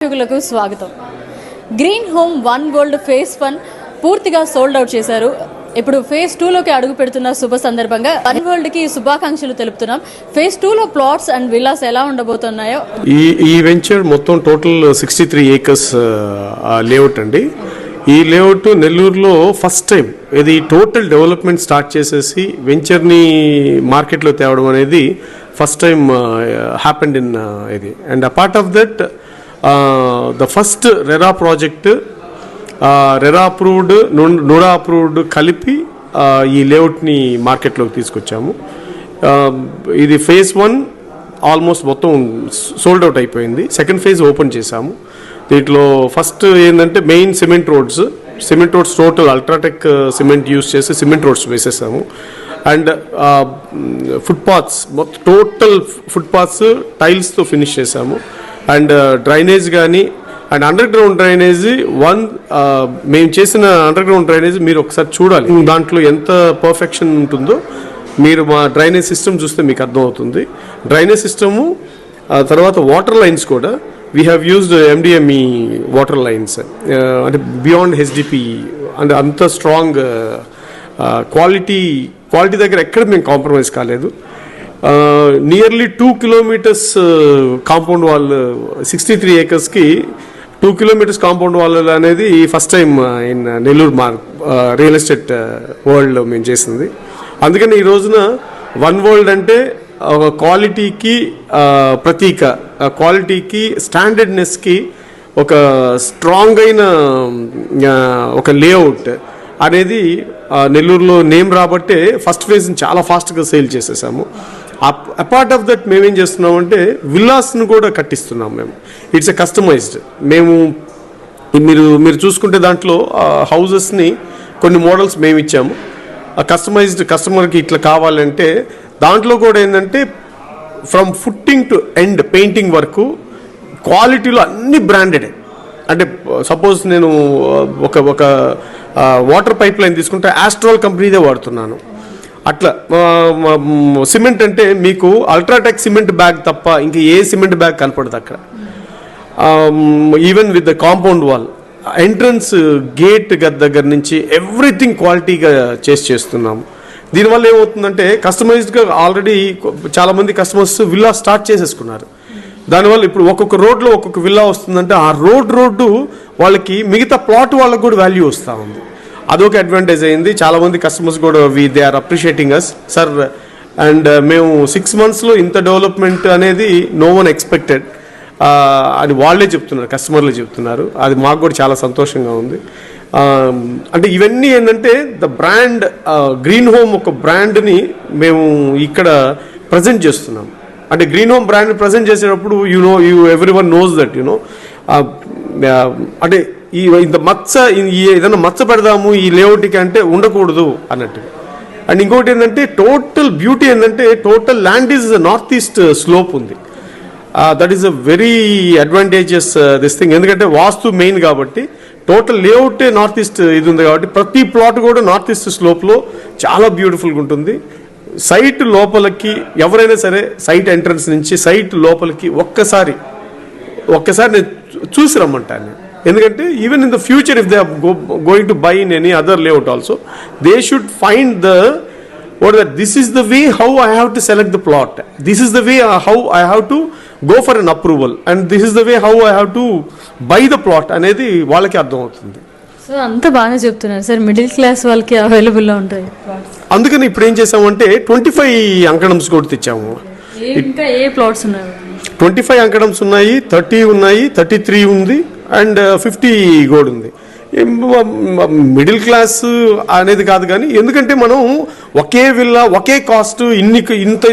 ప్రేక్షకులకు స్వాగతం. Green home one world phase 1 పూర్తిగా సోల్డ్ అవుట్ చేశారు. ఇప్పుడు ఫేజ్ 2 లోకి అడుగు పెడుతున్న శుభ సందర్భంగా వన్ వరల్డ్ కి శుభాకాంక్షలు తెలుపుతున్నాం. ఫేజ్ 2 లో ప్లాట్స్ అండ్ విల్లాస్ ఎలా ఉండబోతున్నాయో. ఈ వెంచర్ మొత్తం టోటల్ 63 acres లేఅవుట్ అండి. ఈ లేఅవుట్ నెల్లూరులో ఫస్ట్ టైం ఇది టోటల్ డెవలప్మెంట్ స్టార్ట్ చేసేసి వెంచర్ని మార్కెట్లో తేవడం అనేది ఫస్ట్ టైం హ్యాపెండ్ ఇన్ ఇది. And apart of that the first RERA project RERA approved NUDA approved కలిపి ఈ లేఅవుట్ని మార్కెట్లోకి తీసుకొచ్చాము. ఇది ఫేజ్ 1 ఆల్మోస్ట్ మొత్తం సోల్డ్ అవుట్ అయిపోయింది. సెకండ్ ఫేజ్ ఓపెన్ చేశాము. దీంట్లో ఫస్ట్ ఏంటంటే main cement roads total UltraTech cement use చేసి సిమెంట్ రోడ్స్ వేసేసాము. అండ్ ఫుట్పాత్స్ టోటల్ ఫుట్పాత్స్ టైల్స్తో ఫినిష్ చేసాము. అండ్ డ్రైనేజ్ కానీ అండ్ అండర్ గ్రౌండ్ డ్రైనేజ్ మేము చేసిన అండర్ గ్రౌండ్ డ్రైనేజ్ మీరు ఒకసారి చూడాలి. దాంట్లో ఎంత పర్ఫెక్షన్ ఉంటుందో మీరు మా డ్రైనేజ్ సిస్టమ్ చూస్తే మీకు అర్థమవుతుంది. డ్రైనేజ్ సిస్టము తర్వాత వాటర్ లైన్స్ కూడా we have used MDME water lines అంటే బియాండ్ HDP అంటే అంత స్ట్రాంగ్ క్వాలిటీ దగ్గర ఎక్కడ మేము కాంప్రమైజ్ కాలేదు. నియర్లీ 2 kilometers కాంపౌండ్ వాల్ 63 acresకి 2 kilometers కాంపౌండ్ వాల్ అనేది first time in Nellore real estate వరల్డ్లో మేము చేసింది. అందుకని ఈ రోజున వన్ వరల్డ్ అంటే ఒక క్వాలిటీకి ప్రతీక, క్వాలిటీకి స్టాండర్డ్నెస్కి ఒక స్ట్రాంగ్ అయిన ఒక లేఅవుట్ అనేది నెల్లూరులో నేమ్ రాబట్టే ఫస్ట్ ఫేజ్ని చాలా ఫాస్ట్గా సేల్ చేసేసాము. అపార్ట్ ఆఫ్ దట్ మేమేం చేస్తున్నామంటే విల్లాస్ను కూడా కట్టిస్తున్నాం మేము. It's a customized. మేము మీరు చూసుకుంటే దాంట్లో హౌజెస్ని కొన్ని మోడల్స్ మేము ఇచ్చాము. కస్టమైజ్డ్ కస్టమర్కి ఇట్లా కావాలంటే దాంట్లో కూడా ఏంటంటే from footing to end painting వరకు క్వాలిటీలో అన్ని బ్రాండెడే. అంటే సపోజ్ నేను ఒక వాటర్ పైప్ లైన్ తీసుకుంటే ఆస్ట్రాల్ కంపెనీదే వాడుతున్నాను. అట్లా సిమెంట్ అంటే మీకు అల్ట్రాటెక్ సిమెంట్ బ్యాగ్ తప్ప ఇంకా ఏ సిమెంట్ బ్యాగ్ కనపడదు అక్కడ. Even with the compound wall entrance gate దగ్గర నుంచి ఎవ్రీథింగ్ క్వాలిటీగా చేస్తున్నాము. దీనివల్ల ఏమవుతుందంటే కస్టమైజ్డ్గా ఆల్రెడీ చాలామంది కస్టమర్స్ విల్లా స్టార్ట్ చేసేసుకున్నారు. దానివల్ల ఇప్పుడు ఒక్కొక్క రోడ్లో ఒక్కొక్క విల్లా వస్తుందంటే ఆ రోడ్డు వాళ్ళకి మిగతా ప్లాట్ వాళ్ళకి కూడా వాల్యూ వస్తూ ఉంది. అదొక అడ్వాంటేజ్ అయింది. చాలామంది కస్టమర్స్ కూడా they are appreciating us sir. And మేము 6 monthsలో ఇంత డెవలప్మెంట్ అనేది నో వన్ ఎక్స్పెక్టెడ్ అని వాళ్ళే చెప్తున్నారు, కస్టమర్లే చెప్తున్నారు. అది మాకు కూడా చాలా సంతోషంగా ఉంది. అంటే ఇవన్నీ ఏంటంటే ద బ్రాండ్ గ్రీన్ హోమ్ ఒక బ్రాండ్ని మేము ఇక్కడ ప్రజెంట్ చేస్తున్నాం. అంటే గ్రీన్ హోమ్ బ్రాండ్ ప్రజెంట్ చేసేటప్పుడు ఎవ్రీ వన్ నోస్ దట్ అంటే ఇంత ఏదైనా మచ్చ పెడదాము ఈ లేఅవుట్కి అంటే ఉండకూడదు అన్నట్టు. అండ్ ఇంకోటి ఏంటంటే టోటల్ బ్యూటీ ఏంటంటే total land is north east slope ఉంది. That is a very advantages this thing. ఎందుకంటే వాస్తు మెయిన్ కాబట్టి టోటల్ లేఅవుటే నార్త్ ఈస్ట్ ఇది ఉంది కాబట్టి ప్రతి ప్లాట్ కూడా నార్త్ ఈస్ట్ స్లోప్లో చాలా బ్యూటిఫుల్గా ఉంటుంది. సైట్ లోపలికి ఎవరైనా సరే సైట్ ఎంట్రన్స్ నుంచి సైట్ లోపలికి ఒక్కసారి నేను చూసి రమ్మంటాను. ఎందుకంటే even in the future if they are going to buy in any other layout also they should find this is the way how I have to select the plot, this is the way how I have to go for an approval, and this is the way how I have to buy the plot అనేది వాళ్ళకి అర్థం అవుతుంది. So అంత బాగానే చెప్తున్నారు sir. Middle class వాళ్ళకి అవైలబుల్లో ఉంటాయి. అందుకని ఇప్పుడు ఏం చేసామంటే 25 అంకణమ్స్ కూడా తెచ్చాము. ఇంకా ఏ ప్లాట్స్ ఉన్నాయి? 25 అంకణమ్స్ ఉన్నాయి, 30 ఉన్నాయి, 33 ఉంది, అండ్ 50 కూడా ఉంది. మిడిల్ క్లాస్ అనేది కాదు కానీ ఎందుకంటే మనం ఒకే విల్లా ఒకే కాస్ట్ ఇంత